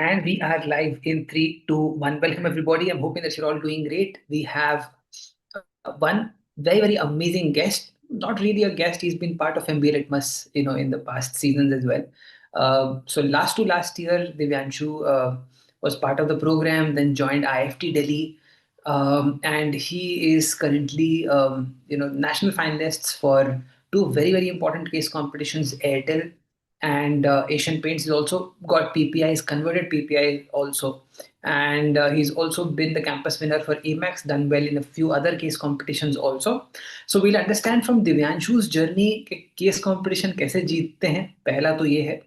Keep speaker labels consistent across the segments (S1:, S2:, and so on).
S1: And we are live in 3, 2, 1. Welcome, everybody. I'm hoping that you're all doing great. We have one very, very amazing guest. Not really a guest, he's been part of MBA Litmus, in the past seasons as well. So last to last year, Divyanshu was part of the program, then joined IIFT Delhi. And he is currently, national finalists for two very, very important case competitions, Airtel and Asian Paints. He's also got PPIs, converted PPI also, and he's also been the campus winner for Amex, done well in a few other case competitions also. So we'll understand from Divyanshu's journey कि case competition कैसे जीतते हैं, पहला तो ये है.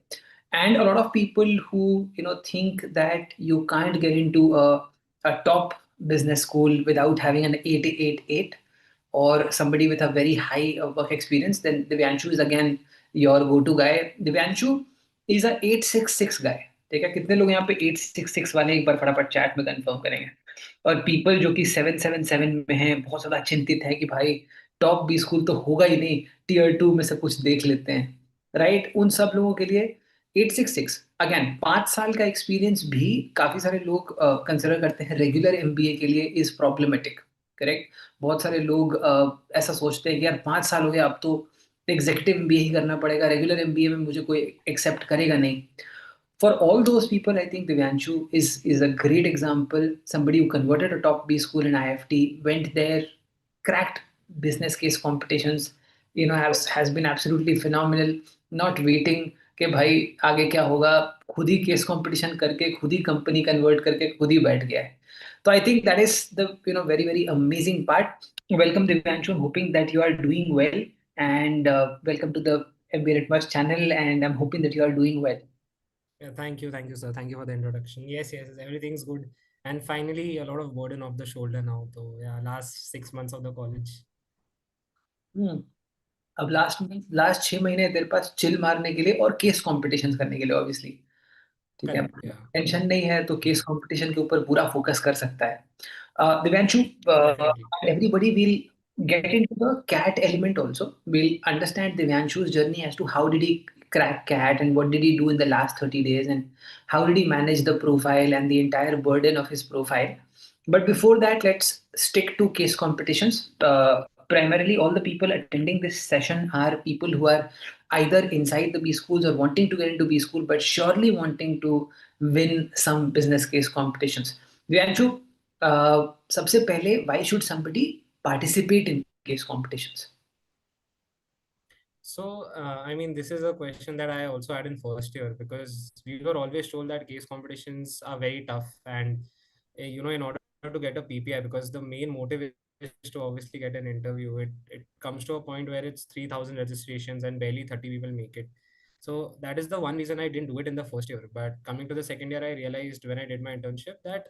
S1: And a lot of people who think that you can't get into a top business school without having an 888 or somebody with a very high work experience, then Divyanshu is again your go-to guy. Divyanshu is a 866 guy. ठीक है, कितने लोग यहाँ पे 866 वाले एक बार फटाफट chat में कंफर्म करेंगे. और पीपल जो कि 777 में हैं बहुत ज्यादा चिंतित है कि भाई टॉप बी स्कूल तो होगा ही नहीं, टियर 2 में से कुछ देख लेते हैं. राइट, उन सब लोगों के लिए 866 अगेन 5 साल का एक्सपीरियंस भी काफी सारे लोग कंसिडर करते हैं रेगुलर एमबीए के लिए इज प्रॉब्लमेटिक. करेक्ट. बहुत सारे लोग ऐसा सोचते हैं कि यार 5 साल हो गया, अब तो एग्जीक्यूटिव एमबीए ही करना पड़ेगा, रेगुलर एमबीए में मुझे कोई एक्सेप्ट करेगा नहीं. For all those people, I think Divyanshu is a great example. Somebody who converted a top B school in IFT, went there, cracked business case competitions, has been absolutely phenomenal. Not waiting कि भाई आगे क्या होगा, खुद ही case competition करके खुद ही company convert करके खुद ही बैठ गया है. So I think that is the very, very amazing part. Welcome Divyanshu. I'm hoping that you are doing well, and welcome to the MBA Litmus channel, and I'm hoping that you are doing well.
S2: Yeah, thank you, sir. Thank you for the introduction. Yes, everything's good. And finally, a lot of burden off the shoulder now. So yeah, last 6 months of the college.
S1: हम्म. अब last 6 महीने तेरे पास chill मारने के लिए और case competitions करने के लिए ऑब्वियसली. ठीक है,
S2: Correct. Yeah,
S1: टेंशन नहीं है तो केस कंपटीशन के ऊपर पूरा फोकस कर सकता है. Divyanshu,
S2: definitely.
S1: everybody will get into the cat element also. We'll understand Divyanshu's journey as to how did he crack cat and what did he do in the last 30 days and how did he manage the profile and the entire burden of his profile. But before that, let's stick to case competitions. Primarily, all the people attending this session are people who are either inside the B schools or wanting to get into B school, but surely wanting to win some business case competitions. Vianshu, सबसे पहले, why should somebody participate in case competitions?
S2: So, I mean, this is a question that I also had in first year because we were always told that case competitions are very tough. And, in order to get a PPI, because the main motive is to obviously get an interview, it comes to a point where it's 3,000 registrations and barely 30 people make it. So, that is the one reason I didn't do it in the first year. But coming to the second year, I realized when I did my internship that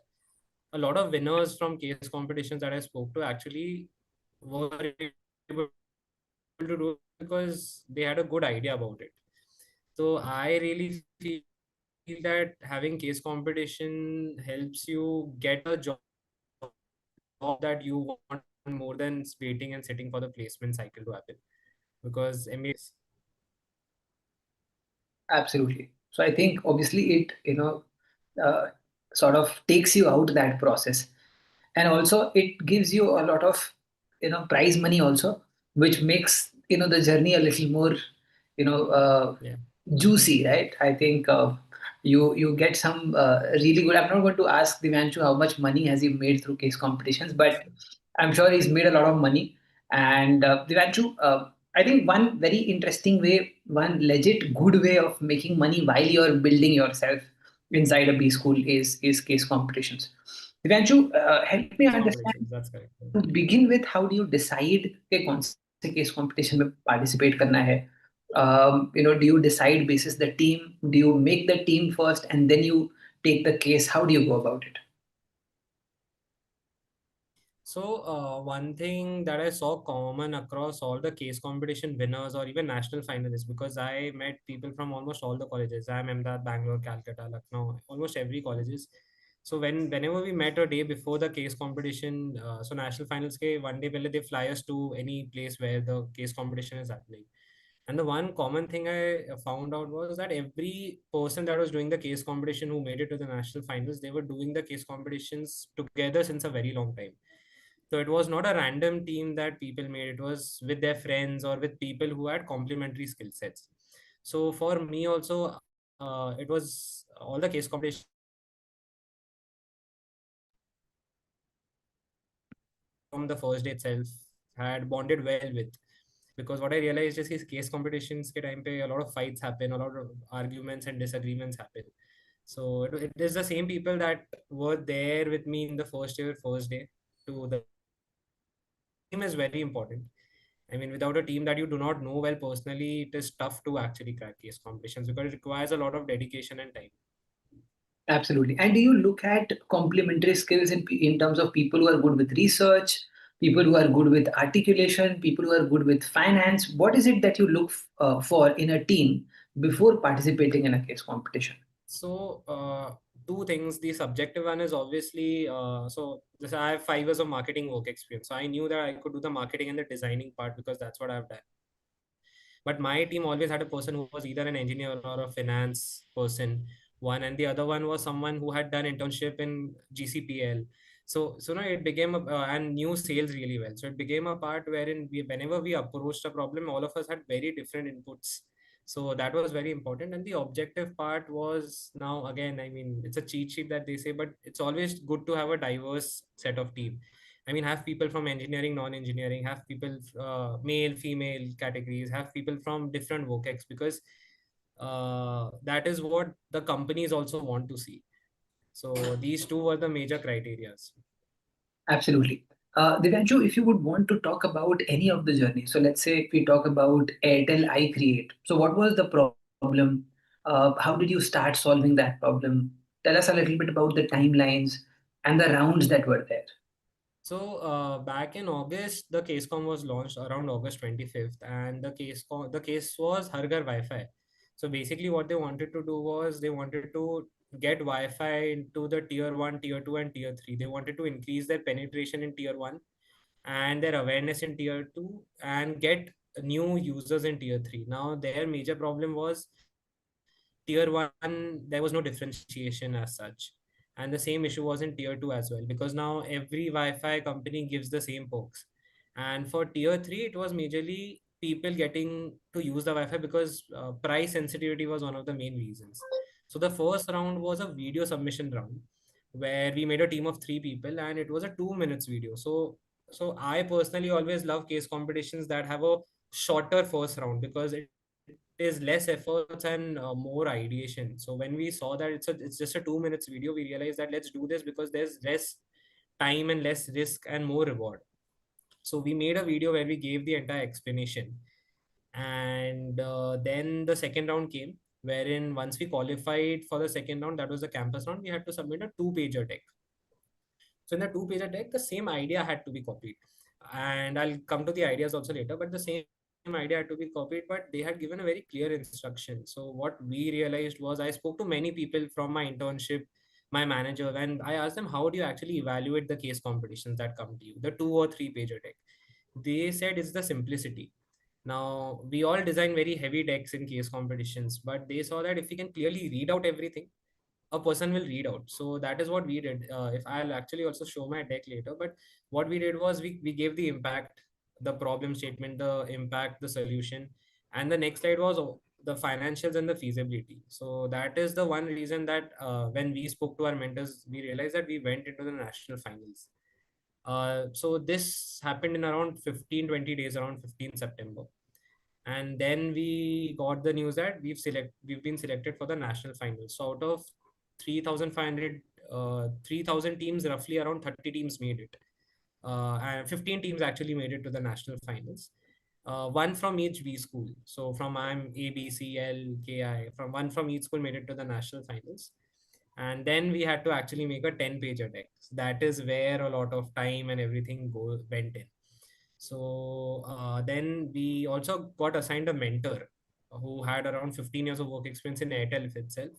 S2: a lot of winners from case competitions that I spoke to actually were able to do it because they had a good idea about it. So I really feel that having case competition helps you get a job that you want more than waiting and sitting for the placement cycle to happen. Because MBA
S1: Absolutely. So I think obviously it, uh, sort of takes you out that process. And also it gives you a lot of, prize money also, which makes, the journey a little more, you know, uh,
S2: yeah.
S1: juicy, right? I think you get some really good. I'm not going to ask Divyanshu how much money has he made through case competitions, but I'm sure he's made a lot of money. And Divyanshu, I think one very interesting way, one legit good way of making money while you're building yourself inside a B school is case competitions. Divyanshu, help me
S2: Case
S1: understand
S2: competitions, that's correct.
S1: to begin with, how do you decide कि कौन से case competition में participate करना है? Do you decide basis the team? Do you make the team first and then you take the case? How do you go about it?
S2: So, one thing that I saw common across all the case competition winners or even national finalists, because I met people from almost all the colleges. I'm Ahmedabad, Bangalore, Calcutta, Lucknow, almost every colleges. So whenever we met a day before the case competition, so national finals ke one day pehle they fly us to any place where the case competition is happening. And the one common thing I found out was that every person that was doing the case competition who made it to the national finals, they were doing the case competitions together since a very long time. So it was not a random team that people made, it was with their friends or with people who had complementary skill sets. So for me also, it was all the case competitions that I did was with people who I from the first day itself had bonded well with. Because what I realized is these case competitions ke time pe a lot of fights happen, a lot of arguments and disagreements happen. So it is the same people that were there with me in the first year, first day to the last day. So team is very important. I mean, without a team that you do not know well personally, it is tough to actually crack case competitions because it requires a lot of dedication and time.
S1: Absolutely. And do you look at complementary skills in terms of people who are good with research, people who are good with articulation, people who are good with finance? What is it that you look for in a team before participating in a case competition?
S2: So, two things. The subjective one is obviously I have 5 years of marketing work experience. So I knew that I could do the marketing and the designing part because that's what I've done. But my team always had a person who was either an engineer or a finance person, one, and the other one was someone who had done internship in GCPL. So no, it became and knew sales really well. So it became a part wherein whenever we approached a problem, all of us had very different inputs. So that was very important. And the objective part was, now again, I mean, it's a cheat sheet that they say, but it's always good to have a diverse set of team. I mean, have people from engineering, non-engineering, have people male, female categories, have people from different vocex, because that is what the companies also want to see. So these two were the major criterias.
S1: Absolutely. Divyanshu, if you would want to talk about any of the journey, so let's say if we talk about Airtel iCreate. So what was the problem? How did you start solving that problem? Tell us a little bit about the timelines and the rounds that were there.
S2: So back in August, the CaseCom was launched around August 25th, and the case was Harghar Wi-Fi. So basically, what they wanted to do was they wanted to get Wi-Fi into the tier one, tier two, and tier three. They wanted to increase their penetration in tier one and their awareness in tier two, and get new users in tier three. Now, their major problem was tier one, there was no differentiation as such. And the same issue was in tier 2 as well, because now every Wi-Fi company gives the same perks. And for tier 3, it was majorly people getting to use the Wi-Fi because price sensitivity was one of the main reasons. So the first round was a video submission round where we made a team of 3 people, and it was a 2 minutes video. So I personally always love case competitions that have a shorter first round because it is less efforts and more ideation. So when we saw that it's just a 2 minutes video, we realized that let's do this because there's less time and less risk and more reward. So we made a video where we gave the entire explanation. And then the second round came, wherein once we qualified for the second round, that was the campus round, we had to submit a two-pager deck. So in the two-pager deck, the same idea had to be copied. And I'll come to the ideas also later, but the same idea had to be copied, but they had given a very clear instruction. So what we realized was I spoke to many people from my internship, my manager, and I asked them, how do you actually evaluate the case competitions that come to you, the 2 or 3 pager deck? They said it's the simplicity. Now, we all design very heavy decks in case competitions, but they saw that if we can clearly read out everything, a person will read out. So that is what we did. If I'll actually also show my deck later, but what we did was we gave the impact, the problem statement, the impact, the solution, and the next slide was the financials and the feasibility. So that is the one reason that when we spoke to our mentors, we realized that we went into the national finals. So this happened in around 15-20 days, around 15 September. And then we got the news that we've been selected for the national finals. So out of 3,500 3,000 teams, roughly around 30 teams made it, and 15 teams actually made it to the national finals, one from each B school. So from I'm A, B, C, L, K, I, from one from each school made it to the national finals. And then we had to actually make a 10-pager deck. So that is where a lot of time and everything went in. So then we also got assigned a mentor who had around 15 years of work experience in Airtel itself.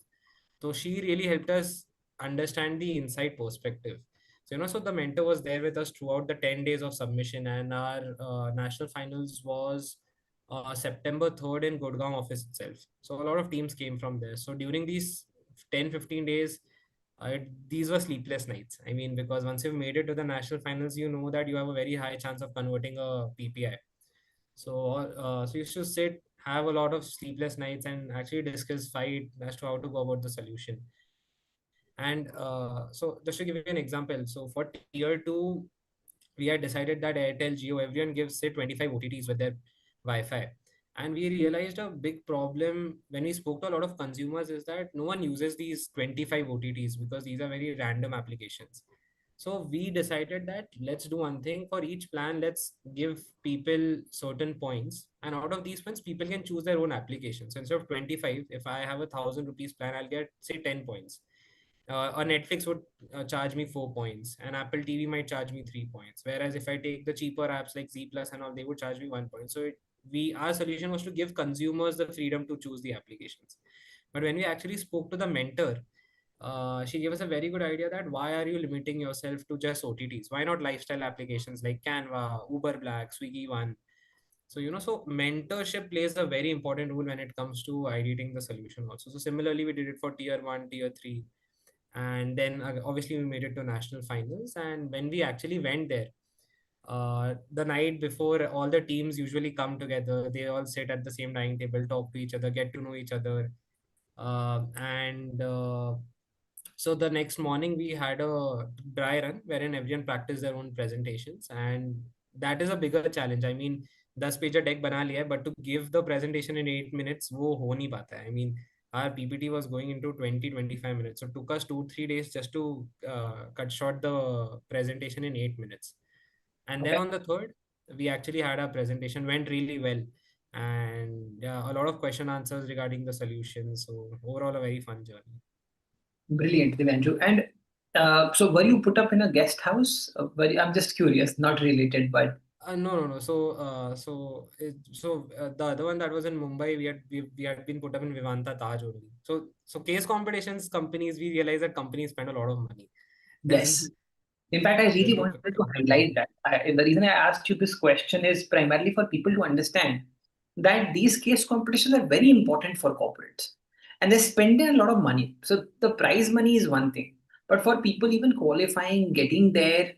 S2: So she really helped us understand the inside perspective. So, so the mentor was there with us throughout the 10 days of submission, and our national finals was September 3rd in Gurgaon office itself. So a lot of teams came from there. So during these 10-15 days, these were sleepless nights. I mean, because once you've made it to the national finals, you know that you have a very high chance of converting a PPI. So you should sit, have a lot of sleepless nights, and actually discuss, fight as to how to go about the solution. And so just to give you an example, so for tier 2, we had decided that Airtel, Jio, everyone gives say 25 OTTs with their Wi-Fi. And we realized a big problem when we spoke to a lot of consumers is that no one uses these 25 OTTs because these are very random applications. So we decided that let's do one thing for each plan. Let's give people certain points, and out of these points, people can choose their own application. So instead of 25, if I have a 1,000 rupees plan, I'll get say 10 points. A Netflix would charge me 4 points, and Apple TV might charge me 3 points. Whereas if I take the cheaper apps like Z Plus and all, they would charge me 1 point. So our solution was to give consumers the freedom to choose the applications. But when we actually spoke to the mentor, she gave us a very good idea that why are you limiting yourself to just OTTs? Why not lifestyle applications like Canva, Uber Black, Swiggy One? So mentorship plays a very important role when it comes to ideating the solution also. So similarly, we did it for tier 1, tier 3, and then obviously we made it to national finals. And when we actually went there, the night before, all the teams usually come together. They all sit at the same dining table, talk to each other, get to know each other. And So the next morning we had a dry run wherein everyone practiced their own presentations, and that is a bigger challenge. I mean, 10 page deck बना लिया है, but to give the presentation in 8 minutes वो हो नहीं पाता है. I mean, our PPT was going into 20-25 minutes, so it took us 2-3 days just to cut short the presentation in 8 minutes. And then
S1: Okay.
S2: on the third, we actually had our presentation, went really well, and yeah, a lot of question answers regarding the solution. So overall, a very fun journey.
S1: Brilliant, Divyanshu. And so were you put up in a guest house? I'm just curious, not related, but
S2: No, no, no. So the other one that was in Mumbai, we had been put up in Vivanta Taj only. So case competitions companies, we realize that companies spend a lot of money. There's
S1: yes. In fact, I
S2: there's
S1: really
S2: no
S1: wanted
S2: picture.
S1: to highlight that. The reason I asked you this question is primarily for people to understand that these case competitions are very important for corporates and they're spending a lot of money. So the prize money is one thing, but for people even qualifying, getting there,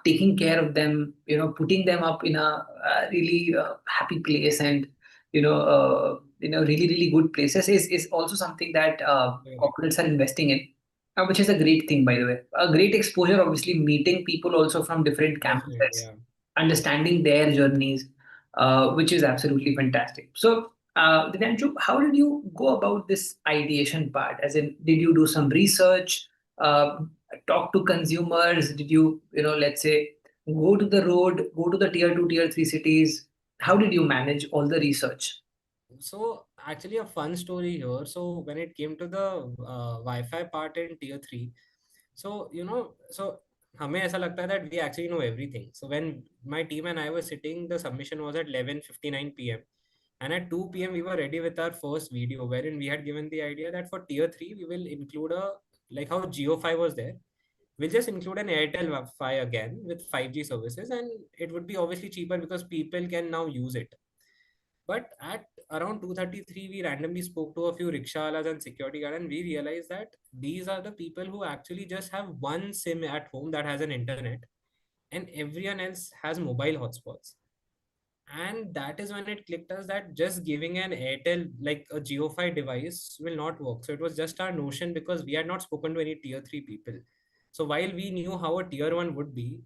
S1: taking care of them, putting them up in a really happy place and really really good places is also something that
S2: Correct.
S1: corporates are investing in, which is a great thing, by the way. A great exposure, obviously, meeting people also from different
S2: Definitely,
S1: campuses,
S2: yeah.
S1: understanding their journeys, which is absolutely fantastic. So, Divyanshu, how did you go about this ideation part? As in, did you do some research, uh, talk to consumers? Did you, let's say, go to the road, go to the tier 2, tier 3 cities? How did you manage all the research?
S2: So actually a fun story here. So when it came to the Wi-Fi part in tier 3, so हमें ऐसा लगता है that we actually know everything. So when my team and I were sitting, the submission was at 11:59 p.m. And at 2 p.m. we were ready with our first video wherein we had given the idea that for tier 3 we will include a, like how Geo 5 was there. We'll just include an Airtel Wi-Fi again with 5G services, and it would be obviously cheaper because people can now use it. But at around 2:33, we randomly spoke to a few rickshawalas and security guard, and we realized that these are the people who actually just have one SIM at home that has an internet, and everyone else has mobile hotspots. And that is when it clicked us that just giving an Airtel, like a Geo 5 device, will not work. So it was just our notion because we had not spoken to any tier 3 people. So while we knew how a tier 1 would be,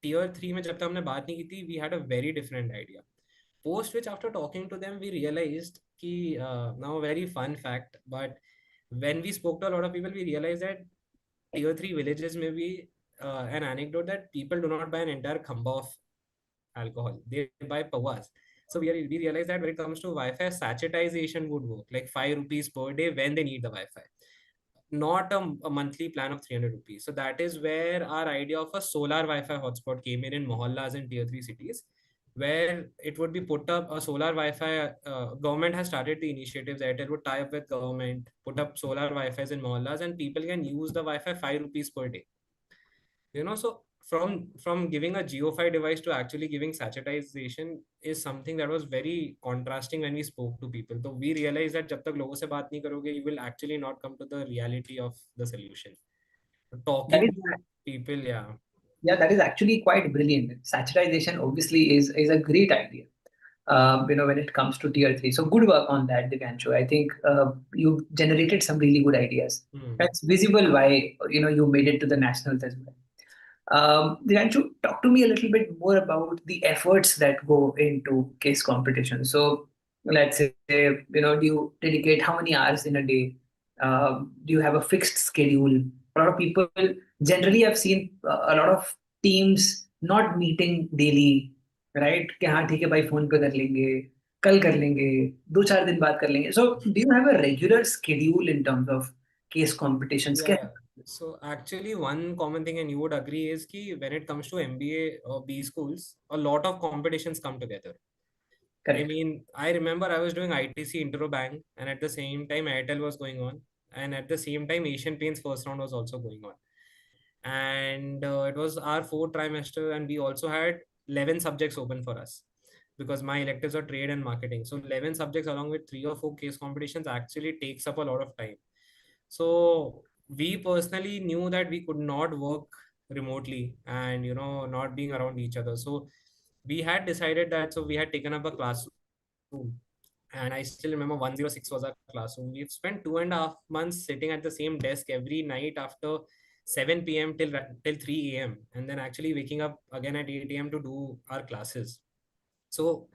S2: tier 3 में जब तक हमने बात नहीं की थी, we had a very different idea. Post which, after talking to them, we realized कि now a very fun fact, but when we spoke to a lot of people, we realized that tier 3 villages may be an anecdote that people do not buy an entire khamba of alcohol, they buy pawas. So we realized that when it comes to Wi-Fi, sachetization would work, like 5 rupees per day when they need the Wi-Fi, not a monthly plan of 300 rupees. So that is where our idea of a solar Wi-Fi hotspot came in mohallas and tier 3 cities, where it would be put up a solar Wi-Fi. Government has started the initiatives. Airtel would tie up with government, put up solar Wi-Fi's in mohallas, and people can use the Wi-Fi 5 rupees per day. So from giving a geophy device to actually giving sachetization is something that was very contrasting when we spoke to people. So we realized that जब तक लोगों से बात नहीं करोगे, you will actually not come to the reality of the solution.
S1: That
S2: Talking
S1: is,
S2: to people, yeah.
S1: yeah, that is actually quite brilliant. Saturation obviously is a great idea. When it comes to tier three. So good work on that, Divyanshu. I think you generated some really good ideas.
S2: Hmm.
S1: That's visible why you made it to the nationals as well. Divyanshu, talk to me a little bit more about the efforts that go into case competition. So let's say, do you dedicate how many hours in a day? Do you have a fixed schedule? A lot of people generally I've seen a lot of teams not meeting daily, right? कि हाँ ठीक है भाई phone पे कर लेंगे, कल कर लेंगे, 2-4 दिन बाद कर लेंगे. So do you have a regular schedule in terms of case competitions?
S2: Yeah. So actually, one common thing, and you would agree, is कि when it comes to MBA or B schools, a lot of competitions come together. I
S1: Correct.
S2: mean, I remember I was doing ITC Intro Bank, and at the same time, Airtel was going on, and at the same time, Asian Paints first round was also going on. And it was our fourth trimester, and we also had 11 subjects open for us because my electives are trade and marketing. So 11 subjects along with 3 or 4 case competitions actually takes up a lot of time. So we personally knew that we could not work remotely and not being around each other. So we had decided that, so we had taken up a classroom, and I still remember 106 was our classroom. We've spent 2.5 months sitting at the same desk every night after 7 p.m. till 3 a.m. and then actually waking up again at 8 a.m. to do our classes. So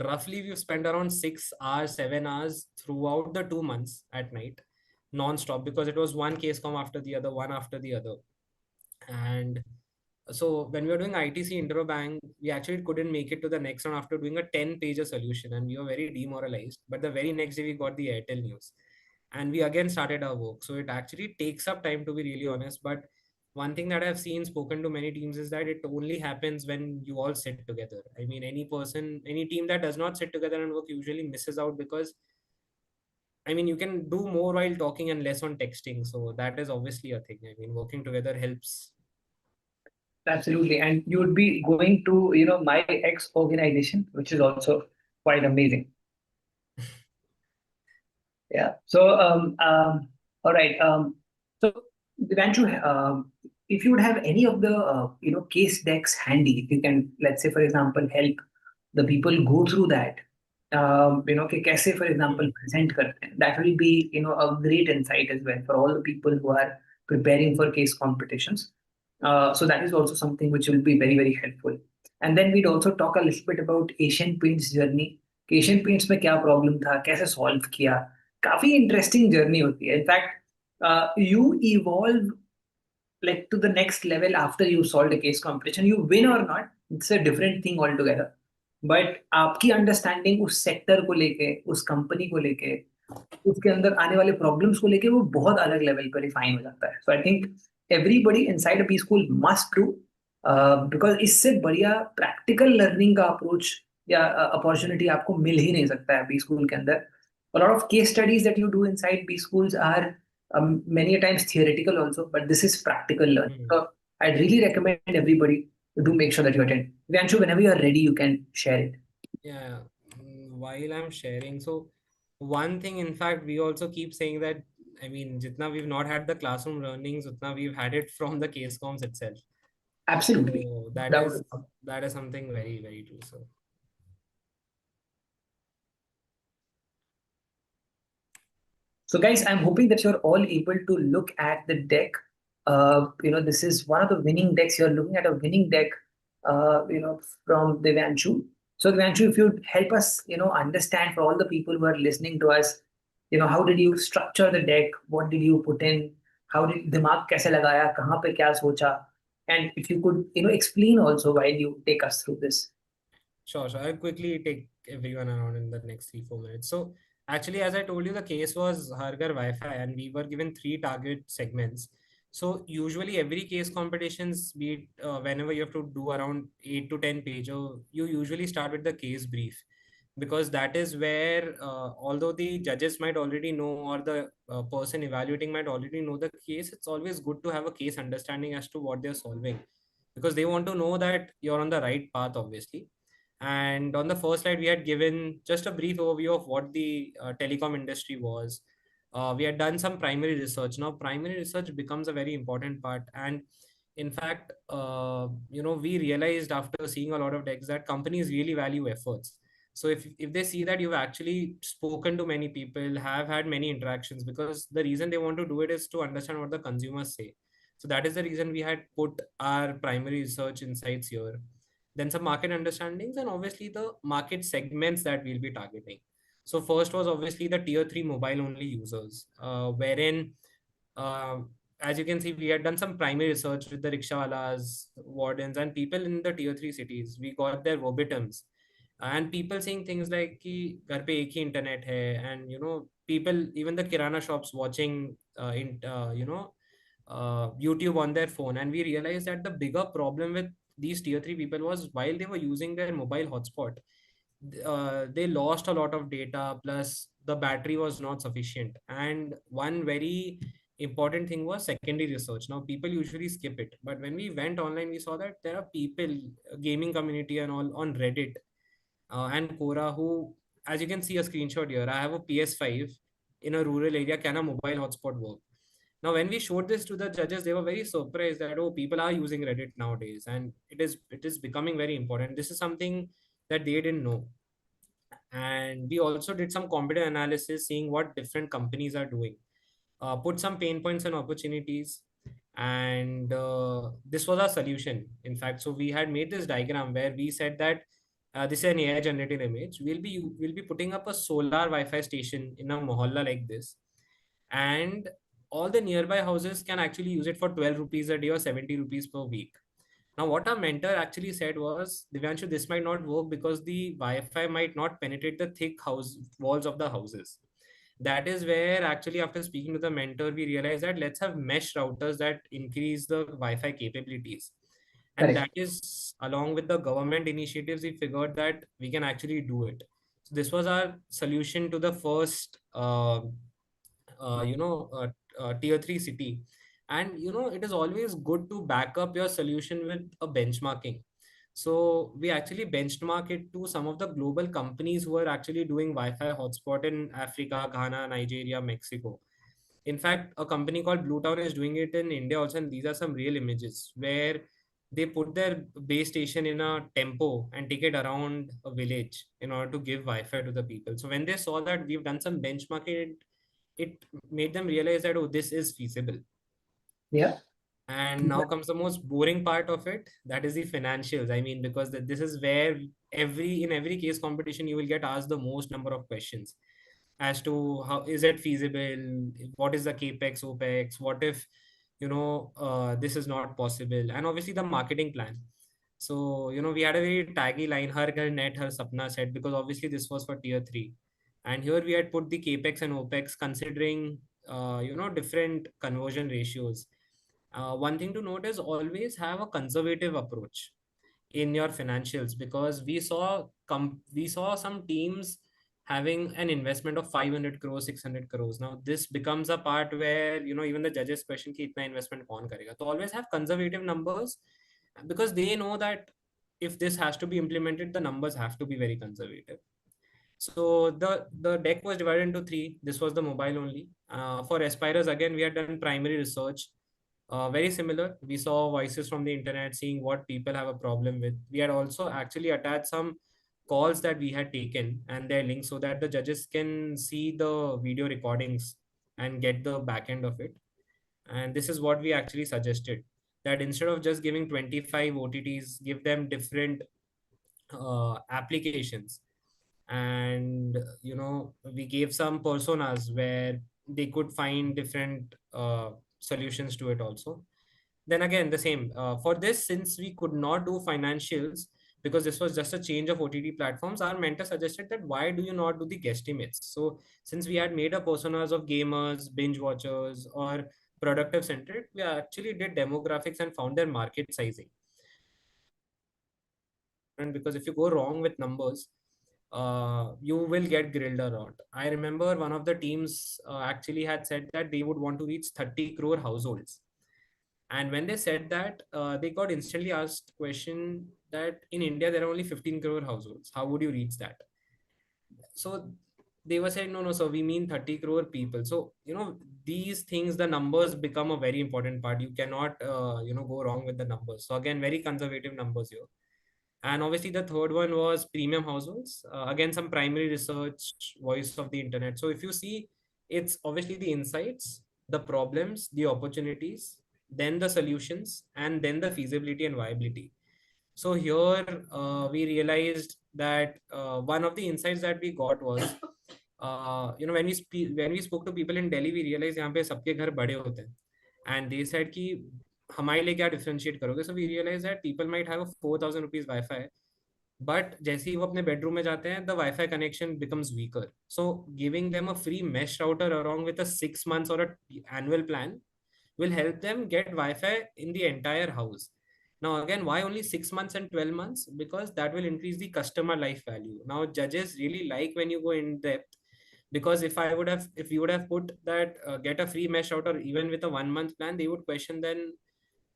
S2: roughly we've spent around 6 hours, 7 hours throughout the 2 months at night, non-stop, because it was one case come after the other, one after the other. And so when we were doing ITC Interbank, we actually couldn't make it to the next one after doing a 10 page solution, and we were very demoralized. But the very next day we got the Airtel news, and we again started our work. So it actually takes up time, to be really honest. But one thing that I've seen, spoken to many teams, is that it only happens when you all sit together. I mean, any person, any team that does not sit together and work usually misses out, because I mean, you can do more while talking and less on texting. So that is obviously a thing. I mean, working together helps.
S1: Absolutely. And you would be going to, my ex organization, which is also quite amazing. Yeah. So, all right. So, Divanshu, if you would have any of the, case decks handy, if you can, let's say, for example, help the people go through that, कि कैसे, for example,
S2: Hmm.
S1: present करते हैं, that will be, a great insight as well for all the people who are preparing for case competitions. So that is also something which will be very, very helpful. And then we'd also talk a little bit about Asian Paints journey. कि Asian Paints में क्या problem था, कैसे solve किया. काफी interesting journey होती है. In fact you evolve like to the next level after you solved a case competition. You win or not, it's a different thing altogether. But आपकी अंडरस्टैंडिंग उस सेक्टर को लेके, उस कंपनी को लेके, उसके अंदर आने वाले प्रॉब्लम्स को लेके वो बहुत अलग लेवल पर रिफाइन हो जाता है. So I think everybody inside a B school must do, because इससे बढ़िया प्रैक्टिकल लर्निंग का अप्रोच या अपॉर्चुनिटी आपको मिल ही नहीं सकता है बी स्कूल के अंदर. A lot of case studies that you do inside B schools are many a times theoretical also, but this is practical learning.
S2: Hmm.
S1: So I'd really recommend everybody to do make sure that you attend. Vanshu, whenever you are ready, you can share it.
S2: Yeah. While I'm sharing, so one thing, in fact, we also keep saying that, I mean, jitna we've not had the classroom learnings, utna we've had it from the case comms itself.
S1: Absolutely.
S2: So
S1: No
S2: that
S1: doubt
S2: is
S1: about it.
S2: that is something very, very true. So
S1: So, guys, I'm hoping that you're all able to look at the deck. This is one of the winning decks. You're looking at a winning deck, from Divyanshu. So, Divyanshu, if you'd help us, understand for all the people who are listening to us, how did you structure the deck? What did you put in? How did दिमाग कैसे लगाया? कहाँ पे क्या सोचा? And if you could, explain also while you take us through this.
S2: sure, sure. I'll quickly take everyone around in the next 3 4 minutes. So actually, as I told you, the case was Hargar Wi-Fi, and we were given three target segments. So usually every case competitions, be it whenever you have to do around 8 to 10 page, or you usually start with the case brief, because that is where although the judges might already know, or the person evaluating might already know the case, it's always good to have a case understanding as to what they're solving, because they want to know that you're on the right path, obviously. And on the first slide, we had given just a brief overview of what the telecom industry was. We had done some primary research. Now, primary research becomes a very important part. And in fact, we realized after seeing a lot of decks that companies really value efforts. So if they see that you've actually spoken to many people, have had many interactions, because the reason they want to do it is to understand what the consumers say. So that is the reason we had put our primary research insights here. Then some market understandings, and obviously the market segments that we'll be targeting. So first was obviously the tier 3 mobile only users, wherein uh, as you can see, we had done some primary research with the rickshawalas, wardens, and people in the tier 3 cities. We got their verbatims, and people saying things like कि घर पे एक ही internet है, and people, even the kirana shops, watching YouTube on their phone. And we realized that the bigger problem with these tier 3 people was while they were using their mobile hotspot, they lost a lot of data, plus the battery was not sufficient. And one very important thing was secondary research. Now people usually skip it, but when we went online, we saw that there are people, gaming community and all, on Reddit and Quora, who, as you can see a screenshot here, I have a PS5 in a rural area. Can a mobile hotspot work? Now, when we showed this to the judges, they were very surprised that, oh, people are using Reddit nowadays, and it is becoming very important. This is something that they didn't know. And we also did some competitive analysis, seeing what different companies are doing, put some pain points and opportunities. And this was our solution, in fact. So we had made this diagram where we said that this is an AI generated image. We'll be putting up a solar Wi-Fi station in a mohalla like this, and all the nearby houses can actually use it for 12 rupees a day or 70 rupees per week. Now, what our mentor actually said was, Divyanshu, this might not work because the Wi-Fi might not penetrate the thick house walls of the houses. That is where, actually, after speaking to the mentor, we realized that let's have mesh routers that increase the Wi-Fi capabilities. And that
S1: Correct.
S2: is, along with the government initiatives, we figured that we can actually do it. So this was our solution to the first tier 3 city. And it is always good to back up your solution with a benchmarking. So we actually benchmark it to some of the global companies who are actually doing Wi-Fi hotspot in Africa, Ghana, Nigeria, Mexico. In fact, a company called Bluetown is doing it in India also, and these are some real images where they put their base station in a tempo and take it around a village in order to give Wi-Fi to the people. So when they saw that we've done some benchmarking, it made them realize that, oh, this is feasible.
S1: Yeah.
S2: And now comes the most boring part of it, that is the financials. I mean, because this is where in every case competition you will get asked the most number of questions as to how is it feasible, what is the capex, opex, what if this is not possible, and obviously the marketing plan. So we had a very taggy line, har ghar net har sapna set, because obviously this was for tier 3. And here we had put the capex and opex considering different conversion ratios. One thing to note is always have a conservative approach in your financials, because we saw some teams having an investment of 500 crores, 600 crores. Now this becomes a part where even the judges question ki itna investment kaun karega. So always have conservative numbers, because they know that if this has to be implemented, the numbers have to be very conservative. So the deck was divided into three. This was the mobile only. For aspirers, again, we had done primary research. Very similar. We saw voices from the internet, seeing what people have a problem with. We had also actually attached some calls that we had taken and their links, so that the judges can see the video recordings and get the back end of it. And this is what we actually suggested, that instead of just giving 25 OTTs, give them different applications. And we gave some personas where they could find different solutions to it also. Then again, the same for this, since we could not do financials because this was just a change of OTT platforms, our mentor suggested that why do you not do the guesstimates. So since we had made a personas of gamers, binge watchers, or productive centered, we actually did demographics and found their market sizing. And because if you go wrong with numbers, you will get grilled a lot. I remember one of the teams actually had said that they would want to reach 30 crore households. And when they said that, they got instantly asked question that in India there are only 15 crore households. How would you reach that? So they were saying, no, no, so we mean 30 crore people. So, these things, the numbers become a very important part. You cannot, go wrong with the numbers. So again, very conservative numbers here. And obviously, the third one was premium households. Again, some primary research, voice of the internet. So if you see, it's obviously the insights, the problems, the opportunities, then the solutions, and then the feasibility and viability. So here we realized that one of the insights that we got was, when we spoke to people in Delhi, we realized यहाँ पे सबके घर बड़े होते हैं, and they said कि हमारे लिए क्या differentiate करोगे? So we realized that people might have a 4,000 rupees Wi-Fi, but जैसे ही वो अपने bedroom में जाते हैं, the Wi-Fi connection becomes weaker. So giving them a free mesh router along with a 6 months or a annual plan will help them get Wi-Fi in the entire house. Now, again, why only 6 months and 12 months? Because that will increase the customer life value. Now, judges really like when you go in depth, because if you would have put that get a free mesh router even with a 1 month plan, they would question then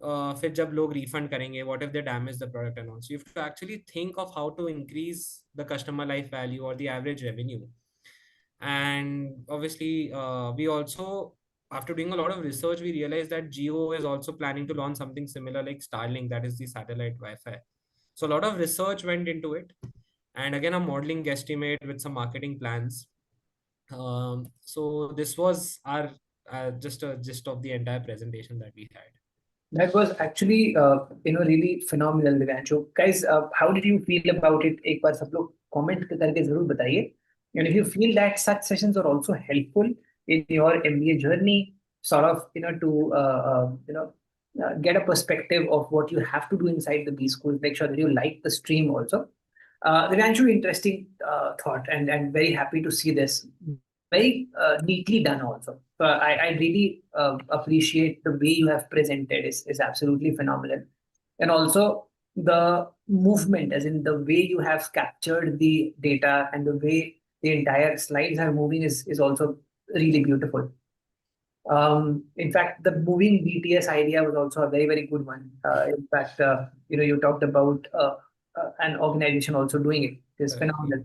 S2: फिर जब लोग refund करेंगे, what if they damage the product and all. So you have to actually think of how to increase the customer life value or the average revenue. And obviously, we also, after doing a lot of research, we realized that Geo is also planning to launch something similar like Starlink, that is the satellite Wi-Fi. So a lot of research went into it, and again, a modeling guesstimate with some marketing plans. So this was our just a gist of the entire presentation that we had.
S1: That was actually, really phenomenal, Divyanshu. Guys, how did you feel about it? एक बार सब लोग comment करके जरूर बताइए. And if you feel that such sessions are also helpful in your MBA journey, sort of, get a perspective of what you have to do inside the B schools. Make sure that you like the stream also. Divyanshu, interesting thought, and very happy to see this. Very neatly done also. So I really appreciate the way you have presented is absolutely phenomenal. And also the movement, as in the way you have captured the data and the way the entire slides are moving is also really beautiful. In fact, the moving BTS idea was also a very, very good one. In fact, you talked about an organization also doing it. It's phenomenal.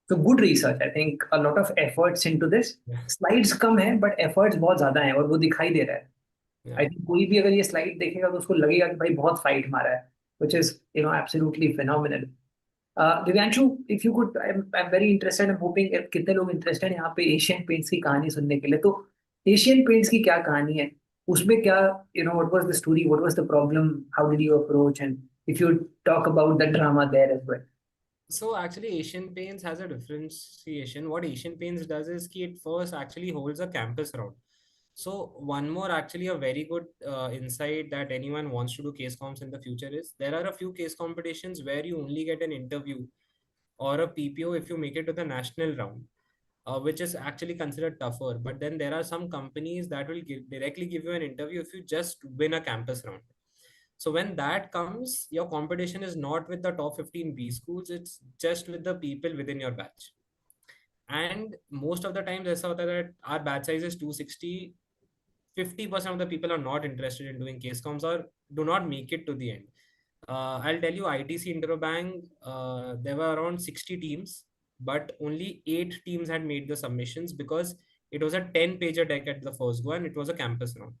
S1: So good research. I think a lot of efforts into this.
S2: Yeah.
S1: Slides कम है, but efforts बहुत ज़्यादा हैं और वो दिखाई दे रहा है.
S2: Yeah.
S1: I think कोई भी अगर ये slide देखेगा तो उसको लगेगा कि भाई बहुत fight मारा है, which is absolutely phenomenal. Divyanshu, if you could, I'm very interested. I'm hoping कितने लोग interested हैं यहाँ पे Asian Paints की कहानी सुनने के लिए. तो Asian Paints की क्या कहानी है? उसमें क्या, what was the story? What was the problem? How did you approach? And if you talk about the drama there as well.
S2: So actually, Asian Paints has a differentiation. What Asian Paints does is कि it first actually holds a campus round. So one more actually a very good insight that anyone wants to do case comps in the future is there are a few case competitions where you only get an interview or a PPO if you make it to the national round, which is actually considered tougher. But then there are some companies that will directly give you an interview if you just win a campus round. So when that comes, your competition is not with the top 15 B schools, it's just with the people within your batch. And most of the times, ऐसा होता है that our batch size is 260. 50% of the people are not interested in doing case comps or do not make it to the end. I'll tell you, ITC Interbank, there were around 60 teams, but only 8 teams had made the submissions because it was a 10-pager deck at the first go and it was a campus round.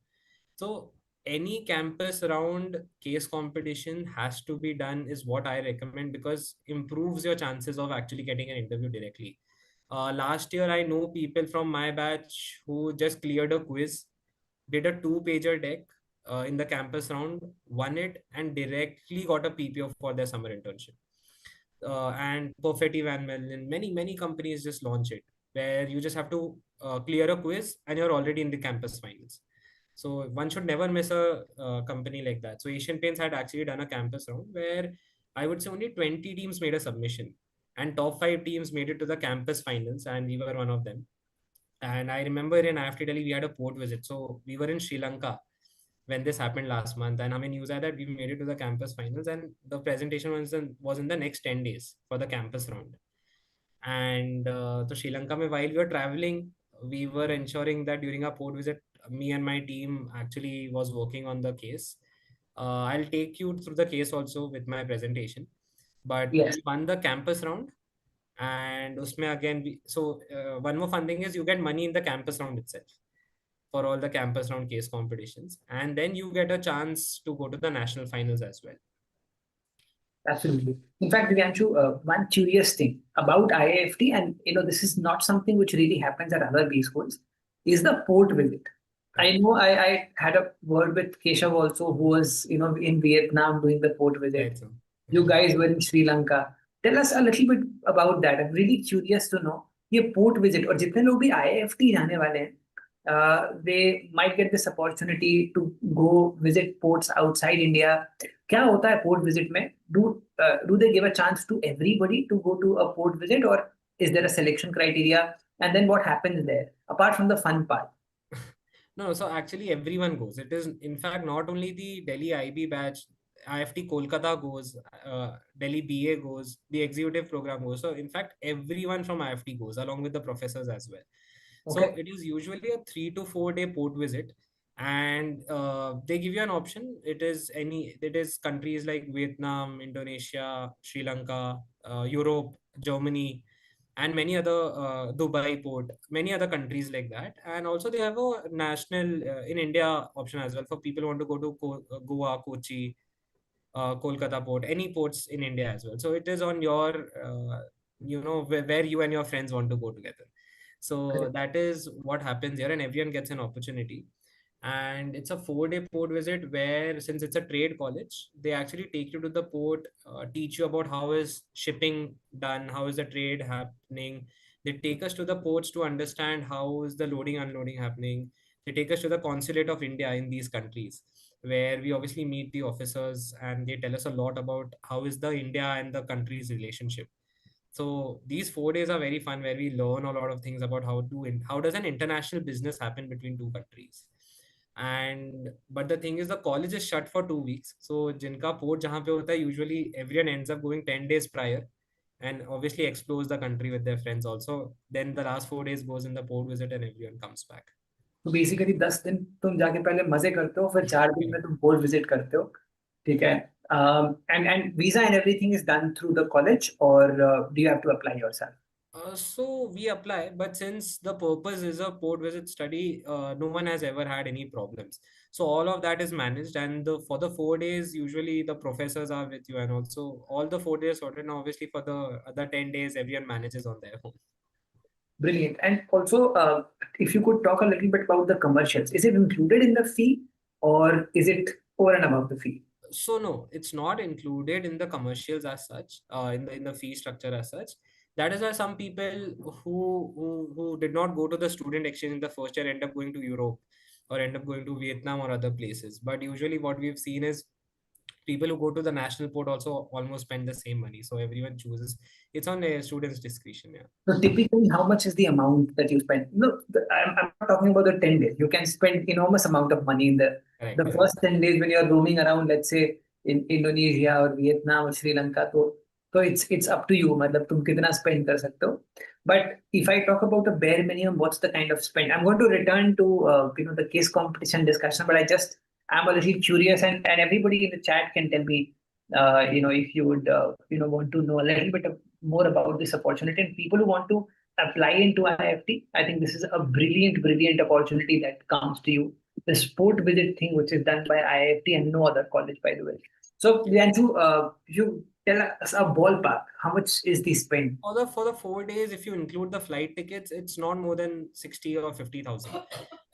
S2: So any campus round case competition has to be done is what I recommend because improves your chances of actually getting an interview directly. Last year, I know people from my batch who just cleared a quiz, did a 2-pager deck in the campus round, won it, and directly got a PPO for their summer internship. And Perfetti Van Mellen, many companies just launch it where you just have to clear a quiz and you're already in the campus finals. So one should never miss a company like that. So Asian Paints had actually done a campus round where I would say only 20 teams made a submission and top 5 teams made it to the campus finals and we were one of them. And I remember in IIFT Delhi, we had a port visit. So we were in Sri Lanka when this happened last month. And I mean, news that we made it to the campus finals and the presentation was in the next 10 days for the campus round. And to Sri Lanka, while we were traveling, we were ensuring that during our port visit, me and my team actually was working on the case. I'll take you through the case also with my presentation. But
S1: Yes,
S2: we won the campus round, and usme again one more fun thing is you get money in the campus round itself for all the campus round case competitions, and then you get a chance to go to the national finals as well.
S1: absolutely. In fact, Divyanshu, one curious thing about IIFT, and this is not something which really happens at other B schools, is the port visit. I
S2: Right.
S1: know I had a word with Keshav also, who was in Vietnam doing the port visit.
S2: Right. So
S1: You guys were in Sri Lanka. Tell us a little bit about that. I'm really curious to know ये port visit और जितने लोग भी IIFT जाने वाले हैं, they might get this opportunity to go visit ports outside India. क्या होता है port visit में? Do they give a chance to everybody to go to a port visit, or is there a selection criteria? And then what happens there apart from the fun part?
S2: no, so actually everyone goes. It is in fact not only the Delhi IB batch, IFT Kolkata goes, Delhi BA goes, the executive program goes. So in fact, everyone from IFT goes along with the professors as well. So
S1: Okay,
S2: it is usually a 3 to 4 day port visit, and they give you an option. It is countries like Vietnam, Indonesia, Sri Lanka, Europe, Germany, and many other Dubai port, many other countries like that. And also they have a national in India option as well for people who want to go to Goa, Kochi, Kolkata port, any ports in India as well. So it is on your, where you and your friends want to go together. So
S1: great.
S2: that is what happens here, and everyone gets an opportunity. And it's a 4 day port visit where, since it's a trade college, they actually take you to the port, teach you about how is shipping done, how is the trade happening. They take us to the ports to understand how is the loading unloading happening. They take us to the consulate of India in these countries, where we obviously meet the officers and they tell us a lot about how is the India and the country's relationship. So these 4 days are very fun, where we learn a lot of things about how does an international business happen between two countries. And but the thing is, the college is shut for 2 weeks. So jinka port jahan pe hota hai, usually everyone ends up going 10 days prior and obviously explores the country with their friends also. Then the last 4 days goes in the port visit and everyone comes back.
S1: तो basically 10 दिन तुम जाके पहले मजे करते हो, फिर 4 दिन में तुम पोर्ट विजिट करते हो. ठीक है. And visa and everything is done through the college, और do you have to apply yourself?
S2: So we apply, but since the purpose is a port visit study, no one has ever had any problems. So all of that is managed, and for the 4 days, usually the professors are with you, and also all the 4 days sorted. Now, obviously, for the other 10 days, everyone manages on their own.
S1: Brilliant. And also, if you could talk a little bit about the commercials, is it included in the fee, or is it over and above the fee?
S2: So no, it's not included in the commercials as such, in the fee structure as such. That is why some people who did not go to the student exchange in the first year end up going to Europe or end up going to Vietnam or other places. But usually what we've seen is people who go to the national port also almost spend the same money. So everyone chooses. It's on a student's discretion. Yeah.
S1: So typically, how much is the amount that you spend? No, I'm not talking about the 10 days. You can spend enormous amount of money in
S2: Correct.
S1: the
S2: Correct.
S1: first 10 days when you're roaming around, let's say in Indonesia or Vietnam or Sri Lanka. So it's up to you. मतलब तुम कितना spend कर सकते हो. But if I talk about a bare minimum, what's the kind of spend? I'm going to return to the case competition discussion, but I'm a little curious, and everybody in the chat can tell me if you would want to know a little bit more about this opportunity, and people who want to apply into IIFT. I think this is a brilliant opportunity that comes to you. The sport visit thing, which is done by IIFT and no other college, by the way. So, Lianju, you tell us a ballpark. How much is the spend?
S2: For the 4 days, if you include the flight tickets, it's not more than 60 or 50,000.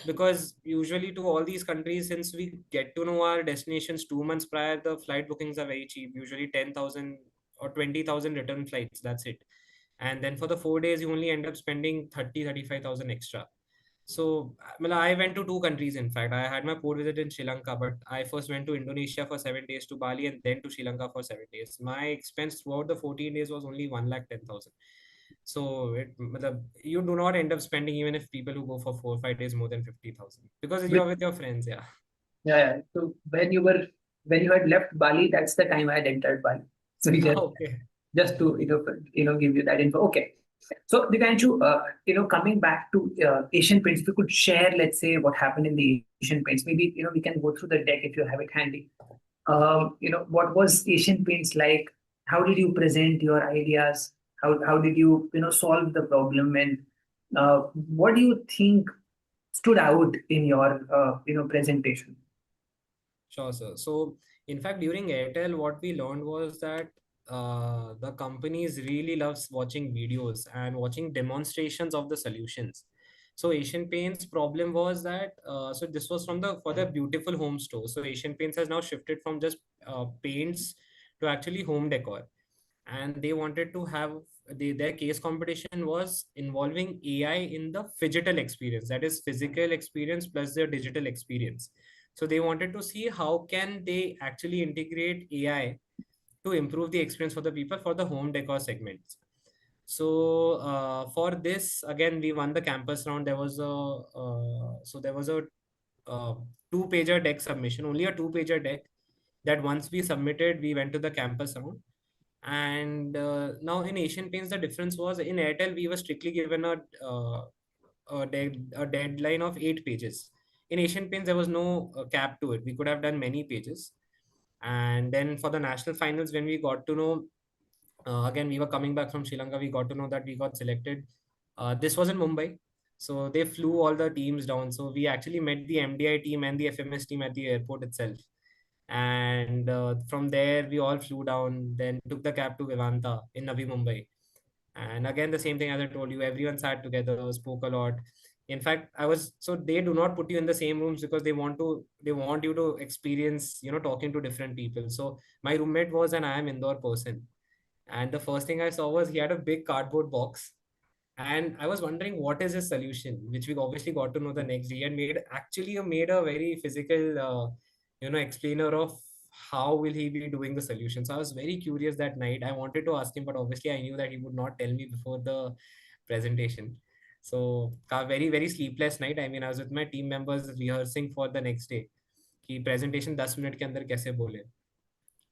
S2: Because usually to all these countries, since we get to know our destinations 2 months prior, the flight bookings are very cheap. Usually 10,000 or 20,000 return flights. That's it. And then for the 4 days, you only end up spending 35,000 extra. So, I went to two countries. In fact, I had my port visit in Sri Lanka, but I first went to Indonesia for 7 days, to Bali, and then to Sri Lanka for 7 days. My expense throughout the 14 days was only 1,10,000. So, you do not end up spending, even if people who go for 4 or 5 days, more than 50,000, because you're with your friends. Yeah.
S1: Yeah. So when you had left Bali, that's the time I had entered Bali. So we just
S2: Okay.
S1: just to give you that info. Okay. So, Divyanshu, coming back to Asian Paints, if you could share, let's say, what happened in the Asian Paints. Maybe, we can go through the deck if you have it handy. What was Asian Paints like? How did you present your ideas? How did you, solve the problem? And what do you think stood out in your, presentation?
S2: Sure, sir. So, in fact, during Airtel, what we learned was that the companies really loves watching videos and watching demonstrations of the solutions. So, Asian Paints' problem was that so this was from the for the beautiful home store. So, Asian Paints has now shifted from just paints to actually home decor, and they wanted to have their case competition was involving AI in the phygital experience, that is physical experience plus their digital experience. So they wanted to see how can they actually integrate AI to improve the experience for the people for the home decor segments. So for this, again, we won the campus round. There was a two-pager deck submission, only a two-pager deck. That once we submitted, we went to the campus round. And now in Asian Paints, the difference was in Airtel, we were strictly given a deadline of 8 pages. In Asian Paints, there was no cap to it. We could have done many pages. And then for the national finals, when we got to know, again, we were coming back from Sri Lanka, we got to know that we got selected. This was in Mumbai. So they flew all the teams down. So we actually met the MDI team and the FMS team at the airport itself. And from there, we all flew down, then took the cab to Vivanta in Navi Mumbai. And again, the same thing as I told you, everyone sat together, spoke a lot. In fact, so they do not put you in the same rooms because they want you to experience, talking to different people. So my roommate was an IIM Indore person. And the first thing I saw was he had a big cardboard box. And I was wondering what is his solution, which we obviously got to know the next day, and made a very physical, explainer of how will he be doing the solution. So I was very curious that night. I wanted to ask him, but obviously I knew that he would not tell me before the presentation. So a very, very sleepless night. I mean, I was with my team members rehearsing for the next day. कि presentation 10 minute के अंदर कैसे बोले.